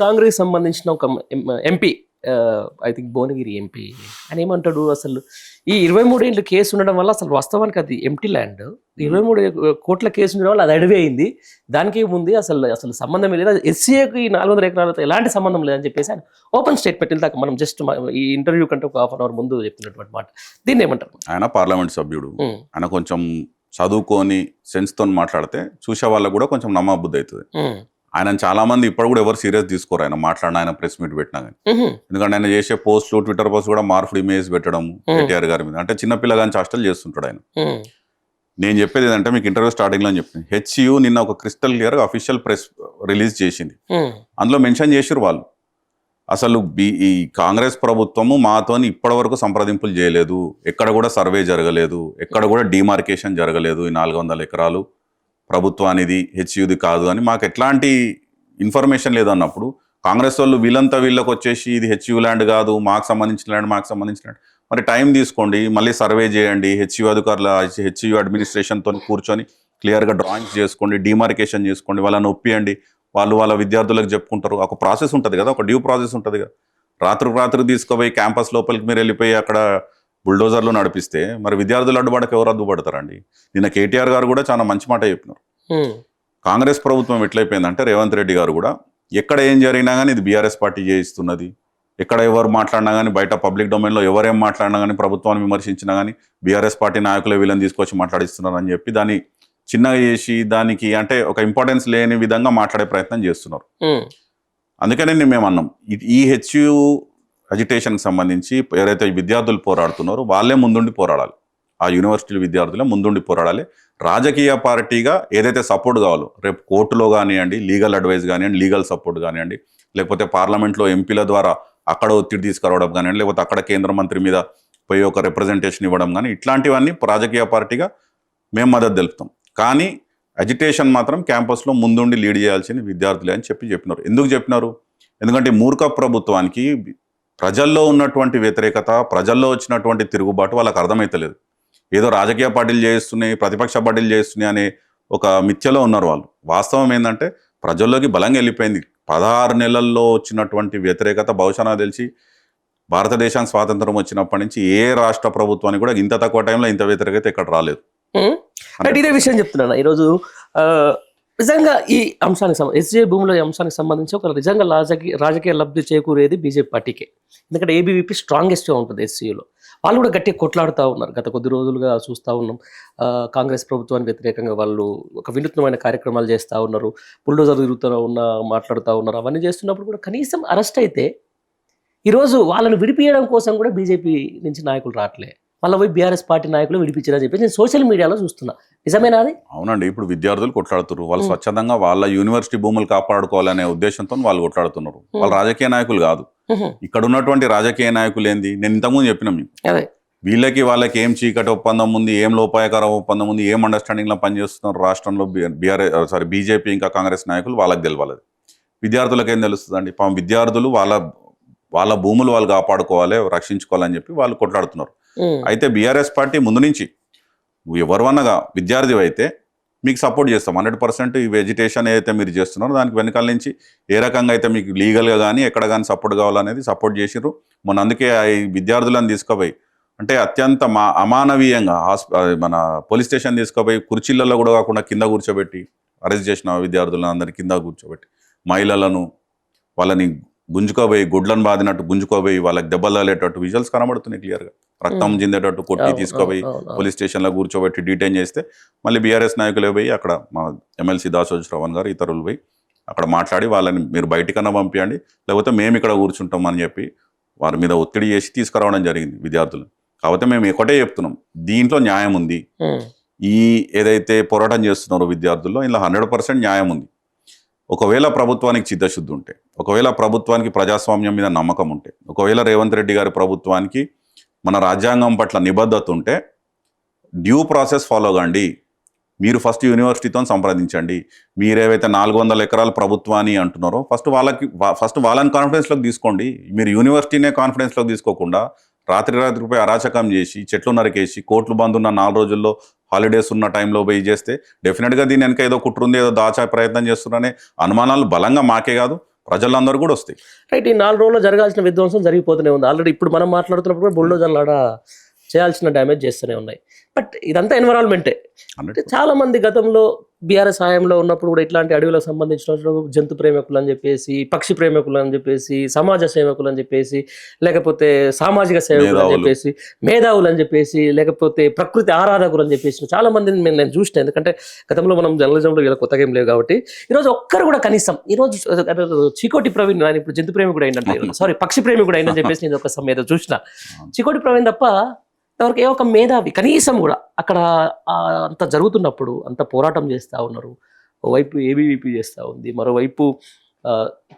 కాంగ్రెస్ సంబంధించిన ఒక MP I think Bhuvanagiri MP ఆయన ఏమంటాడు అసలు ఈ 23 ఏళ్ళ కేసు ఉండడం వల్ల అసలు వాస్తవానికి అది ఎంటీ ల్యాండ్ 23 కోట్ల కేసు ఉండడం వల్ల అది అడవి అయింది. దానికి ముందు అసలు అసలు సంబంధం లేదు, ఎస్సీఏకి 400 ఎకరాలతో ఎలాంటి సంబంధం లేదని చెప్పేసి ఆయన ఓపెన్ స్టేట్మెంట్ దాకా మనం జస్ట్ ఈ ఇంటర్వ్యూ కంటే ఒక హాఫ్ అన్ అవర్ ముందు చెప్పినటువంటి మాట. దీన్ని ఏమంటారు? ఆయన పార్లమెంట్ సభ్యుడు, ఆయన కొంచెం చదువుకొని సెన్స్తో మాట్లాడితే చూసే వాళ్ళకు కూడా కొంచెం నమ్మబుద్ధి అవుతుంది. ఆయన చాలా మంది ఇప్పుడు కూడా ఎవరు సీరియస్ తీసుకోరు ఆయన మాట్లాడిన, ఆయన ప్రెస్ మీట్ పెట్టినా కానీ. ఎందుకంటే ఆయన చేసే పోస్టులు, ట్విట్టర్ పోస్ట్ కూడా మార్ఫుడ్ ఇమేజ్ పెట్టడం కేటీఆర్ గారి మీద, అంటే చిన్నపిల్ల కానీ చేష్టలు చేస్తుంటాడు ఆయన. నేను చెప్పేది ఏంటంటే మీకు ఇంటర్వ్యూ స్టార్టింగ్ లో చెప్పాను, హెచ్యు నిన్న ఒక crystal clear official press release చేసింది. అందులో మెన్షన్ చేసిరు వాళ్ళు అసలు ఈ కాంగ్రెస్ ప్రభుత్వము మాతోని ఇప్పటి వరకు సంప్రదింపులు చేయలేదు, ఎక్కడ కూడా సర్వే జరగలేదు, ఎక్కడ కూడా డిమార్కేషన్ జరగలేదు, ఈ 400 ఎకరాలు ప్రభుత్వానిది హెచ్యుది కాదు అని మాకు ఎట్లాంటి ఇన్ఫర్మేషన్ లేదన్నప్పుడు కాంగ్రెస్ వాళ్ళు వీళ్ళంతా వీళ్ళకి వచ్చేసి ఇది హెచ్యు ల్యాండ్ కాదు, మాకు సంబంధించిన ల్యాండ్, మాకు సంబంధించిన ల్యాండ్, మరి టైం తీసుకోండి, మళ్ళీ సర్వే చేయండి, హెచ్యు అధికారుల హెచ్యు అడ్మినిస్ట్రేషన్తో కూర్చొని క్లియర్గా డ్రాయింగ్స్ చేసుకోండి, డిమార్కేషన్ చేసుకోండి, వాళ్ళని ఒప్పియండి, వాళ్ళు వాళ్ళ విద్యార్థులకు చెప్పుకుంటారు. ఒక ప్రాసెస్ ఉంటుంది కదా, ఒక డ్యూ ప్రాసెస్ ఉంటుంది కదా. రాత్రికి తీసుకుపోయి క్యాంపస్ లోపలికి మీరు వెళ్ళిపోయి అక్కడ బుల్డోజర్లు నడిపిస్తే మరి విద్యార్థులు అడ్డుపడక ఎవరు అడ్డుపడతారండి? నిన్న కేటీఆర్ గారు కూడా చాలా మంచి మాట చెప్పినారు. కాంగ్రెస్ ప్రభుత్వం ఎట్లయిపోయిందంటే రేవంత్ రెడ్డి గారు కూడా ఎక్కడ ఏం జరిగినా కానీ ఇది బీఆర్ఎస్ పార్టీ చేయిస్తున్నది, ఎక్కడ ఎవరు మాట్లాడినా కానీ బయట పబ్లిక్ డొమైన్లో ఎవరేం మాట్లాడినా కానీ ప్రభుత్వాన్ని విమర్శించినా కానీ బీఆర్ఎస్ పార్టీ నాయకులే వీళ్ళని తీసుకొచ్చి మాట్లాడిస్తున్నారు అని చెప్పి దాన్ని చిన్నగా చేసి దానికి అంటే ఒక ఇంపార్టెన్స్ లేని విధంగా మాట్లాడే ప్రయత్నం చేస్తున్నారు. అందుకనే మేము అన్నాం ఈ హెచ్యు అజిటేషన్కి సంబంధించి ఎవరైతే విద్యార్థులు పోరాడుతున్నారో వాళ్ళే ముందుండి పోరాడాలి, ఆ యూనివర్సిటీ విద్యార్థులే ముందుండి పోరాడాలి. రాజకీయ పార్టీగా ఏదైతే సపోర్ట్ కావాలో రేపు కోర్టులో కానివ్వండి, లీగల్ అడ్వైస్ కానివ్వండి, లీగల్ సపోర్ట్ కానివ్వండి, లేకపోతే పార్లమెంట్లో ఎంపీల ద్వారా అక్కడ ఒత్తిడి తీసుకురావడం కానివ్వండి, లేకపోతే అక్కడ కేంద్ర మంత్రి మీద పోయి ఒక రిప్రజెంటేషన్ ఇవ్వడం కానీ, ఇట్లాంటివన్నీ రాజకీయ పార్టీగా మేము మద్దతు తెలుపుతాం. కానీ అజిటేషన్ మాత్రం క్యాంపస్లో ముందుండి లీడ్ చేయాల్సిన విద్యార్థులే అని చెప్పినారు. ఎందుకు చెప్పినారు? ఎందుకంటే మూర్ఖ ప్రభుత్వానికి ప్రజల్లో ఉన్నటువంటి వ్యతిరేకత, ప్రజల్లో వచ్చినటువంటి తిరుగుబాటు వాళ్ళకి అర్థమైతలేదు. ఏదో రాజకీయ పార్టీలు చేస్తున్నాయి, ప్రతిపక్ష పార్టీలు చేస్తున్నాయి అనే ఒక మిథ్యలో ఉన్నారు వాళ్ళు. వాస్తవం ఏంటంటే ప్రజల్లోకి బలంగా వెళ్ళిపోయింది. 16 నెలల్లో వచ్చినటువంటి వ్యతిరేకత బహుశా నాకు తెలిసి భారతదేశానికి స్వాతంత్రం వచ్చినప్పటి నుంచి ఏ రాష్ట్ర ప్రభుత్వానికి కూడా ఇంత తక్కువ టైంలో ఇంత వ్యతిరేకత ఎక్కడ రాలేదు. ఇదే విషయం చెప్తున్నాను ఈరోజు. నిజంగా ఈ అంశానికి ఎస్జే భూముల అంశానికి సంబంధించి ఒక నిజంగా రాజకీయ లబ్ధి చేకూరేది బీజేపీ పార్టీకే. ఎందుకంటే ఏబీవీపీ స్ట్రాంగెస్ట్గా ఉంటుంది ఎస్సీలో. వాళ్ళు కూడా గట్టిగా కొట్లాడుతూ ఉన్నారు. గత కొద్ది రోజులుగా చూస్తూ ఉన్నాం. కాంగ్రెస్ ప్రభుత్వానికి వ్యతిరేకంగా వాళ్ళు ఒక వినూత్నమైన కార్యక్రమాలు చేస్తూ ఉన్నారు, బుల్డోజర్ మాట్లాడుతూ ఉన్నారు. అవన్నీ చేస్తున్నప్పుడు కూడా కనీసం అరెస్ట్ అయితే ఈరోజు వాళ్ళని విడిపించడం కోసం కూడా బీజేపీ నుంచి నాయకులు రావట్లే, మళ్ళీ పోయి బీఆర్ఎస్ పార్టీ నాయకులు విడిపించారని చెప్పి నేను సోషల్ మీడియాలో చూస్తున్నా. నిజమేనా అది? అవునండి. ఇప్పుడు విద్యార్థులు కొట్లాడుతున్నారు. వాళ్ళు స్వచ్ఛందంగా వాళ్ళ యూనివర్సిటీ భూములు కాపాడుకోవాలనే ఉద్దేశంతో వాళ్ళు కొట్లాడుతున్నారు. వాళ్ళు రాజకీయ నాయకులు కాదు. ఇక్కడ ఉన్నటువంటి రాజకీయ నాయకులు ఏంది, నేను ఇంతకుముందు చెప్పినాం మీకు, వీళ్ళకి వాళ్ళకి ఏం చీకటి ఒప్పందం ఉంది, ఏం లోపాయకర ఒప్పందం ఉంది, ఏం అండర్స్టాండింగ్ లో పనిచేస్తున్నారు రాష్ట్రంలో బీజేపీ ఇంకా కాంగ్రెస్ నాయకులు, వాళ్ళకి తెలియాలి. విద్యార్థులకు ఏం తెలుస్తుందండి? పాపం విద్యార్థులు వాళ్ళ భూములు వాళ్ళు కాపాడుకోవాలి, రక్షించుకోవాలని చెప్పి వాళ్ళు కొట్లాడుతున్నారు. అయితే బీఆర్ఎస్ పార్టీ ముందు నుంచి ఎవరివన్నగా విద్యార్థి అయితే మీకు సపోర్ట్ చేస్తాం 100%. ఈ వెజిటేషన్ ఏదైతే మీరు చేస్తున్నారో దానికి వెనకాల నుంచి ఏ రకంగా అయితే మీకు లీగల్గా కానీ ఎక్కడ కానీ సపోర్ట్ కావాలనేది సపోర్ట్ చేసిర్రు. మొన్న అందుకే ఈ విద్యార్థులను తీసుకుపోయి అంటే అత్యంత అమానవీయంగా మన పోలీస్ స్టేషన్ తీసుకుపోయి కుర్చీలలో కూడా కాకుండా కింద కూర్చోబెట్టి అరెస్ట్ చేసిన విద్యార్థులను అందరినీ కింద కూర్చోబెట్టి, మహిళలను వాళ్ళని గుంజుకోబోయి గుడ్లను బాదినట్టు గుంజుకోబోయి వాళ్ళకి దెబ్బలు తగిలేటట్టు విజువల్స్ కనబడుతున్నాయి క్లియర్గా. రక్తం చిందేటట్టు కొట్టి తీసుకుపోయి పోలీస్ స్టేషన్లో కూర్చోబెట్టి డీటైన్ చేస్తే మళ్ళీ బీఆర్ఎస్ నాయకులే పోయి అక్కడ మా ఎమ్మెల్సీ దాసోజు శ్రవణ్ గారు ఇతరులు పోయి అక్కడ మాట్లాడి వాళ్ళని మీరు బయటికన్నా పంపించండి, లేకపోతే మేము ఇక్కడ కూర్చుంటాం అని చెప్పి వారి మీద ఒత్తిడి చేసి తీసుకురావడం జరిగింది విద్యార్థులు. కాకపోతే మేము ఒకటే చెప్తున్నాం, దీంట్లో న్యాయం ఉంది. ఈ ఏదైతే పోరాటం చేస్తున్నారో విద్యార్థుల్లో ఇందులో 100% న్యాయం ఉంది. ఒకవేళ ప్రభుత్వానికి చిత్తశుద్ధి ఉంటే, ఒకవేళ ప్రభుత్వానికి ప్రజాస్వామ్యం మీద నమ్మకం ఉంటే, ఒకవేళ రేవంత్ రెడ్డి గారి ప్రభుత్వానికి మన రాజ్యాంగం పట్ల నిబద్ధత ఉంటే డ్యూ ప్రాసెస్ ఫాలో కండి. మీరు ఫస్ట్ యూనివర్సిటీతో సంప్రదించండి. మీరేవైతే 400 ఎకరాల ప్రభుత్వాన్ని అంటున్నారో ఫస్ట్ వాళ్ళని కాన్ఫిడెన్స్లోకి తీసుకోండి. మీరు యూనివర్సిటీనే కాన్ఫిడెన్స్లోకి తీసుకోకుండా రాత్రిపై అరాచకం చేసి చెట్లు నరికేసి కోర్టులు బంద్ ఉన్న 4 రోజుల్లో హాలిడేస్ ఉన్న టైంలో పోయి చేస్తే డెఫినెట్గా దీని వెనక ఏదో కుట్రుంది, ఏదో దాచా ప్రయత్నం చేస్తున్నారనే అనుమానాలు బలంగా మాకే కాదు ప్రజలందరూ కూడా వస్తాయి. రైట్. ఈ 4 రోజుల్లో జరగాల్సిన విధ్వంసం జరిగిపోతూనే ఉంది. ఆల్రెడీ ఇప్పుడు మనం మాట్లాడుతున్నప్పుడు కూడా బుల్డోజర్లు ఆడ చేయాల్సిన డ్యామేజ్ చేస్తూనే ఉన్నాయి. బట్ ఇదంతా ఎన్విరాన్మెంటే. అంటే చాలా మంది గతంలో బీఆర్ఎస్ హయాంలో ఉన్నప్పుడు కూడా ఇట్లాంటి అడవులకు సంబంధించిన జంతు ప్రేమికులు అని చెప్పేసి, పక్షి ప్రేమికులు అని చెప్పేసి, సమాజ సేవకులు అని చెప్పేసి, లేకపోతే సామాజిక సేవకులు అని చెప్పేసి, మేధావులు అని చెప్పేసి, లేకపోతే ప్రకృతి ఆరాధకులు అని చెప్పేసి చాలా మందిని నేను చూసిన. ఎందుకంటే గతంలో మనం జర్నలిజంలో ఇలా కొత్తగా ఏం లేవు కాబట్టి ఈరోజు ఒక్కరు కూడా కనీసం ఈరోజు చికోటి ప్రవీణ్ ఆయన ఇప్పుడు జంతు ప్రేమికుడు అయిందంటే, సారీ పక్షి ప్రేమికుడు అయిందని చెప్పేసి నేను ఒక సమయం చూసిన. చికోటి ప్రవీణ్ తప్ప ఎవరికి ఏ ఒక మేధావి కనీసం కూడా అక్కడ అంత జరుగుతున్నప్పుడు అంత పోరాటం చేస్తూ ఉన్నారు. ఓవైపు ఏబీవీపీ చేస్తూ ఉంది, మరోవైపు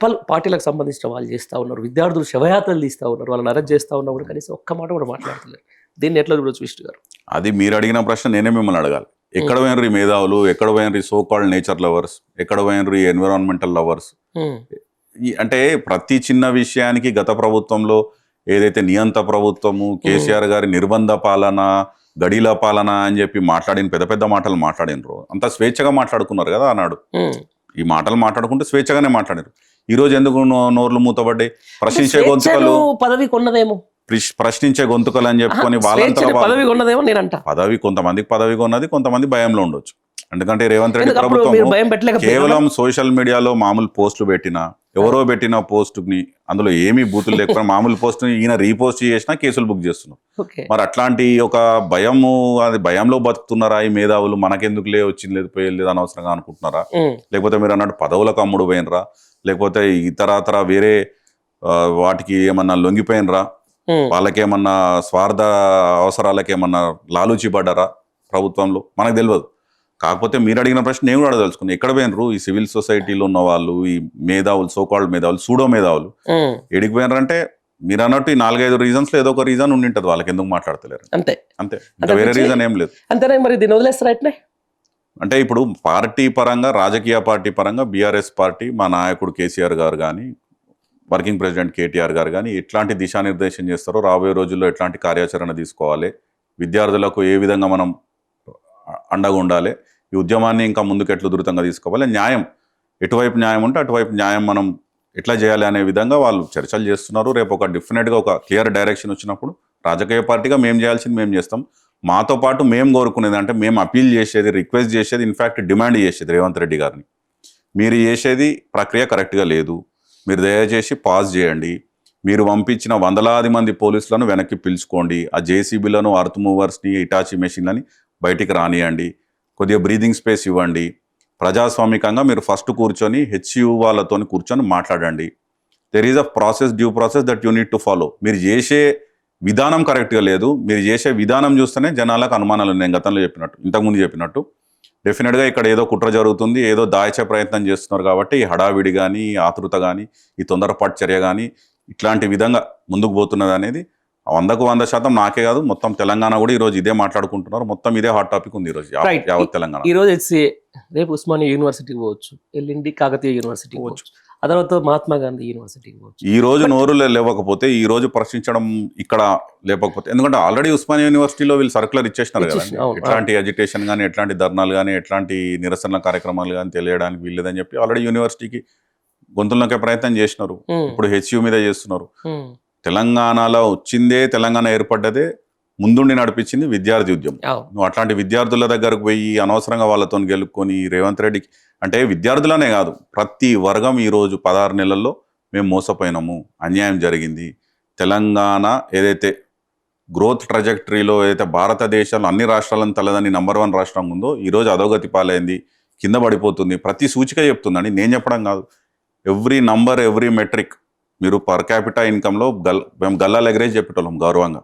పలు పార్టీలకు సంబంధించిన వాళ్ళు చేస్తూ ఉన్నారు, విద్యార్థులు శవయాత్రలు తీస్తూ ఉన్నారు, వాళ్ళని అరెస్ట్ చేస్తూ ఉన్నప్పుడు కనీసం ఒక్క మాట కూడా మాట్లాడుతున్నారు. దీన్ని ఎట్లా చూడొచ్చు విష్ణు గారు? అది మీరు అడిగిన ప్రశ్న నేనే మిమ్మల్ని అడగాలి. ఎక్కడ పోయినరు ఈ మేధావులు, ఎక్కడ పోయినరు ఈ సో కాల్డ్ నేచర్ లవర్స్, ఎక్కడ పోయినరు ఈ ఎన్విరాన్మెంటల్ లవర్స్? అంటే ప్రతి చిన్న విషయానికి గత ప్రభుత్వంలో ఏదైతే నియంత ప్రభుత్వము, కేసీఆర్ గారి నిర్బంధ పాలన, గడిల పాలన అని చెప్పి మాట్లాడిన పెద్ద పెద్ద మాటలు మాట్లాడినరు. అంతా స్వేచ్ఛగా మాట్లాడుకున్నారు కదా ఆనాడు. ఈ మాటలు మాట్లాడుకుంటే స్వేచ్ఛగానే మాట్లాడారు. ఈ రోజు ఎందుకు నోర్లు మూతబడ్డాయి? ప్రశ్నించే గొంతుకలు, పదవి కొన్నదేమో, ప్రశ్నించే గొంతుకలు అని చెప్పుకొని వాళ్ళంతా పదవి కొన్నదేమో నేనంట. పదవి కొంతమందికి పదవి కొన్నది, కొంతమంది భయంలో ఉండొచ్చు. ఎందుకంటే రేవంత్ రెడ్డి ప్రభుత్వం కేవలం సోషల్ మీడియాలో మామూలు పోస్టులు పెట్టినా, ఎవరో పెట్టిన పోస్టుని అందులో ఏమీ బూతులు లేకపోయినా మామూలు పోస్ట్ ఈయన రీపోస్ట్ చేసినా కేసులు బుక్ చేస్తున్నారు. మరి అట్లాంటి ఒక భయము, అది భయంలో బతుకుతున్నారా ఈ మేధావులు? మనకెందుకు వచ్చింది లేదు పోయేది లేదు అనవసరంగా అనుకుంటున్నారా? లేకపోతే మీరు అన్నట్టు పదవులకు అమ్ముడు పోయినరా? లేకపోతే ఇతరతర వేరే వాటికి ఏమన్నా లొంగిపోయినరా? వాళ్ళకేమన్నా స్వార్థ అవసరాలకి ఏమన్నా లాలూచి పడ్డారా ప్రభుత్వంలో? మనకు తెలియదు. కాకపోతే మీరు అడిగిన ప్రశ్న నేను కూడా అడగదలుచుకున్నాను. ఎక్కడ పోయినరు ఈ సివిల్ సొసైటీలో ఉన్న వాళ్ళు, ఈ మేధావులు, సోకాల్డ్ మేధావులు, సూడో మేధావులు ఎడికి పోయినారంటే మీరు అన్నట్టు ఈ 4-5 రీజన్స్ లో ఏదో ఒక రీజన్ ఉండి ఉంటుంది. వాళ్ళకి ఎందుకు మాట్లాడతలేరు అంతే అంతే, ఇంకా వేరే రీజన్ ఏం లేదు. అంతేనే. మరి దీన్ని వదిలేస్తారా? అంటే ఇప్పుడు పార్టీ పరంగా, రాజకీయ పార్టీ పరంగా బీఆర్ఎస్ పార్టీ, మా నాయకుడు కేసీఆర్ గారు కానీ, వర్కింగ్ ప్రెసిడెంట్ కేటీఆర్ గారు కానీ ఎట్లాంటి దిశానిర్దేశం చేస్తారో, రాబోయే రోజుల్లో ఎట్లాంటి కార్యాచరణ తీసుకోవాలి, విద్యార్థులకు ఏ విధంగా మనం అండగా ఉండాలి, ఈ ఉద్యమాన్ని ఇంకా ముందుకు ఎట్లా ధృతంగా తీసుకోవాలి, న్యాయం ఎటువైపు న్యాయం ఉంటే అటువైపు న్యాయం మనం ఎట్లా చేయాలి అనే విధంగా వాళ్ళు చర్చలు చేస్తున్నారు. రేపు ఒక డెఫినెట్గా ఒక క్లియర్ డైరెక్షన్ వచ్చినప్పుడు రాజకీయ పార్టీగా మేము చేయాల్సింది మేము చేస్తాం. మాతో పాటు మేము కోరుకునేది అంటే మేము అపీల్ చేసేది, రిక్వెస్ట్ చేసేది, ఇన్ఫ్యాక్ట్ డిమాండ్ చేసేది రేవంత్ రెడ్డి గారిని, మీరు చేసేది ప్రక్రియ కరెక్ట్గా లేదు, మీరు దయచేసి పాజ్ చేయండి, మీరు పంపించిన వందలాది మంది పోలీసులను వెనక్కి పిలుచుకోండి, ఆ జేసీబీలను, అర్త్ మూవర్స్ని, ఇటాచి మెషిన్లని బయటికి రానియండి, కొద్దిగా బ్రీదింగ్ స్పేస్ ఇవ్వండి, ప్రజాస్వామికంగా మీరు ఫస్ట్ కూర్చొని హెచ్యూ వాళ్ళతో కూర్చొని మాట్లాడండి. There is a process, due process that you need to follow. మీరు చేసే విధానం కరెక్ట్గా లేదు, మీరు చేసే విధానం చూస్తేనే జనాలకు అనుమానాలు ఉన్నాయి. గతంలో చెప్పినట్టు, ఇంతకుముందు చెప్పినట్టు డెఫినెట్గా ఇక్కడ ఏదో కుట్ర జరుగుతుంది, ఏదో దాచే ప్రయత్నం చేస్తున్నారు కాబట్టి ఈ హడావిడి కానీ, ఈ ఆతృత కానీ, ఈ తొందరపాటు చర్య కానీ ఇట్లాంటి విధంగా ముందుకు పోతున్నది అనేది 100% నాకే కాదు, మొత్తం తెలంగాణ కూడా ఈ రోజు ఇదే మాట్లాడుకుంటున్నారు. మొత్తం ఇదే హాట్ టాపిక్ ఉంది ఈ రోజు యావత్ తెలంగాణ. ఈ రోజు HCA, రేపు ఉస్మానియా యూనివర్సిటీకి పోవచ్చు, ఎల్లుండి కాకతీయ యూనివర్సిటీకి పోవచ్చు, ఆ తర్వాత మహాత్మా గాంధీ యూనివర్సిటీకి పోవచ్చు. ఈ రోజు నోరు లేవకపోతే, ఈ రోజు ప్రశ్నించడం ఇక్కడ లేకపోతే, ఎందుకంటే ఆల్రెడీ ఉస్మానియా యూనివర్సిటీలో వీళ్ళు సర్కులర్ ఇచ్చేసినారు కదా, ఎట్లాంటి ఎడ్యుకేషన్ కానీ, ఎట్లాంటి ధర్నాలు కానీ, ఎట్లాంటి నిరసన కార్యక్రమాలు కానీ తెలియడానికి వీల్లేదని చెప్పి ఆల్రెడీ యూనివర్సిటీకి గొంతులకే ప్రయత్నం చేసినారు. ఇప్పుడు HU మీద చేస్తున్నారు. తెలంగాణలో వచ్చిందే, తెలంగాణ ఏర్పడ్డదే ముందుండి నడిపించింది విద్యార్థి ఉద్యమం. నువ్వు అట్లాంటి విద్యార్థుల దగ్గరకు పోయి అనవసరంగా వాళ్ళతో గెలుక్కొని రేవంత్ రెడ్డికి, అంటే విద్యార్థులనే కాదు ప్రతి వర్గం ఈరోజు 16 నెలల్లో మేము మోసపోయినాము, అన్యాయం జరిగింది, తెలంగాణ ఏదైతే గ్రోత్ ట్రజెక్టరీలో ఏదైతే భారతదేశంలో అన్ని రాష్ట్రాలను తలదని నంబర్ 1 రాష్ట్రం ఉందో ఈరోజు అధోగతి పాలైంది, కింద పడిపోతుంది. ప్రతి సూచిక చెప్తుందండి, నేను చెప్పడం కాదు. ఎవ్రీ నంబర్, ఎవ్రీ మెట్రిక్, మీరు పర్ క్యాపిటా ఇన్కమ్లో మేము గల్లాలు ఎగరేసి చెప్పేటోళ్ళం గౌరవంగా.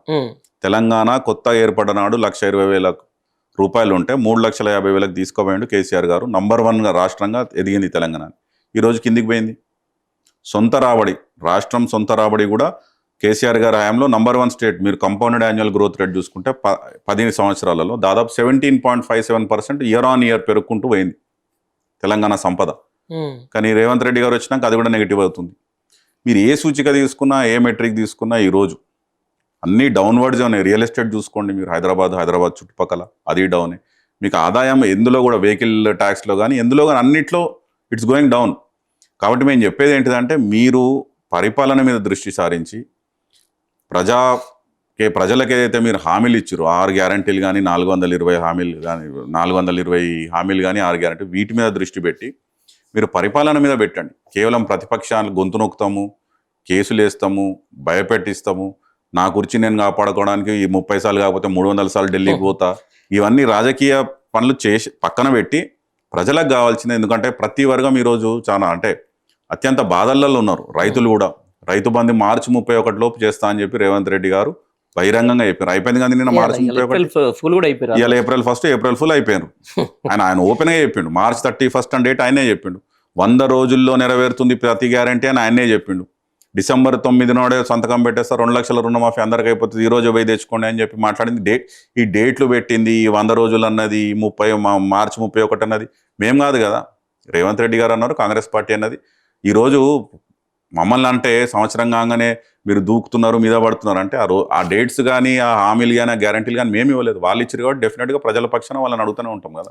తెలంగాణ కొత్త ఏర్పడిన నాడు 1,20,000 రూపాయలు ఉంటే 3,50,000 తీసుకోపోయాడు కేసీఆర్ గారు. నంబర్ 1 రాష్ట్రంగా ఎదిగింది తెలంగాణ. ఈరోజు కిందికి పోయింది. సొంత రాబడి, రాష్ట్రం సొంత రాబడి కూడా కేసీఆర్ గారి హయాంలో నంబర్ 1 స్టేట్. మీరు కంపౌండెడ్ యాన్యువల్ గ్రోత్ రేట్ చూసుకుంటే 10 సంవత్సరాలలో దాదాపు 17.57% ఇయర్ ఆన్ ఇయర్ పెరుగుకుంటూ పోయింది తెలంగాణ సంపద. కానీ రేవంత్ రెడ్డి గారు వచ్చినాక అది కూడా నెగిటివ్ అవుతుంది. మీరు ఏ సూచిక తీసుకున్నా, ఏ మెట్రిక్ తీసుకున్నా ఈరోజు అన్నీ డౌన్వర్డ్స్ ఉన్నాయి. రియల్ ఎస్టేట్ చూసుకోండి మీరు, హైదరాబాద్ చుట్టుపక్కల అది డౌనే. మీకు ఆదాయం ఎందులో కూడా, వెహికల్ ట్యాక్స్లో కానీ ఎందులో కానీ అన్నిట్లో ఇట్స్ గోయింగ్ డౌన్. కాబట్టి మేము చెప్పేది ఏంటిదంటే మీరు పరిపాలన మీద దృష్టి సారించి ప్రజలకు ఏదైతే మీరు హామీలు ఇచ్చారో 6 గ్యారంటీలు కానీ 420 హామీలు కానీ 420 హామీలు కానీ 6 గ్యారంటీ వీటి మీద దృష్టి పెట్టి మీరు పరిపాలన మీద పెట్టండి. కేవలం ప్రతిపక్షాలు గొంతు నొక్కుతాము, కేసులు వేస్తాము, భయపెట్టిస్తాము, నా కుర్చీ నేను కాపాడుకోవడానికి ఈ 30 సార్లు కాకపోతే 300 సార్లు ఢిల్లీకి పోతా, ఇవన్నీ రాజకీయ పనులు చేసి పక్కన పెట్టి ప్రజలకు కావాల్సింది. ఎందుకంటే ప్రతి వర్గం ఈరోజు చాలా అంటే అత్యంత బాధల్లో ఉన్నారు. రైతులు కూడా రైతు బంధు మార్చి 31 లోపు చేస్తా అని చెప్పి రేవంత్ రెడ్డి గారు బహిరంగంగా చెప్పారు. అయిపోయింది కానీ నిన్న మార్చి 31 ఫుల్ కూడా అయిపోయారు. ఇవాళ April 1 April ఫుల్ అయిపోయారు. ఆయన ఓపెన్గా చెప్పిండు. March 31 అని డేట్ ఆయనే చెప్పిండు. 100 రోజుల్లో నెరవేరుతుంది ప్రతి గ్యారంటీ అని ఆయనే చెప్పిండు. December 9 నాడే సంతకం పెట్టేస్తారు, 2 లక్షల రుణమాఫీ అందరికి అయిపోతుంది, ఈ రోజు పోయి తెచ్చుకోండి అని చెప్పి మాట్లాడింది. ఈ డేట్లు పెట్టింది, ఈ 100 రోజులు అన్నది, March 31 అన్నది మేం కాదు కదా, రేవంత్ రెడ్డి గారు అన్నారు, కాంగ్రెస్ పార్టీ అన్నది. ఈరోజు మమ్మల్ని అంటే సంవత్సరం కాగానే మీరు దూకుతున్నారు, మీద పడుతున్నారు అంటే ఆ డేట్స్ కానీ, ఆ హామీలు కానీ, ఆ గ్యారంటీలు కానీ మేము ఇవ్వలేదు, వాళ్ళు ఇచ్చారు. కాబట్టి డెఫినెట్గా ప్రజల పక్షాన వాళ్ళని అడుగుతూనే ఉంటాం కదా.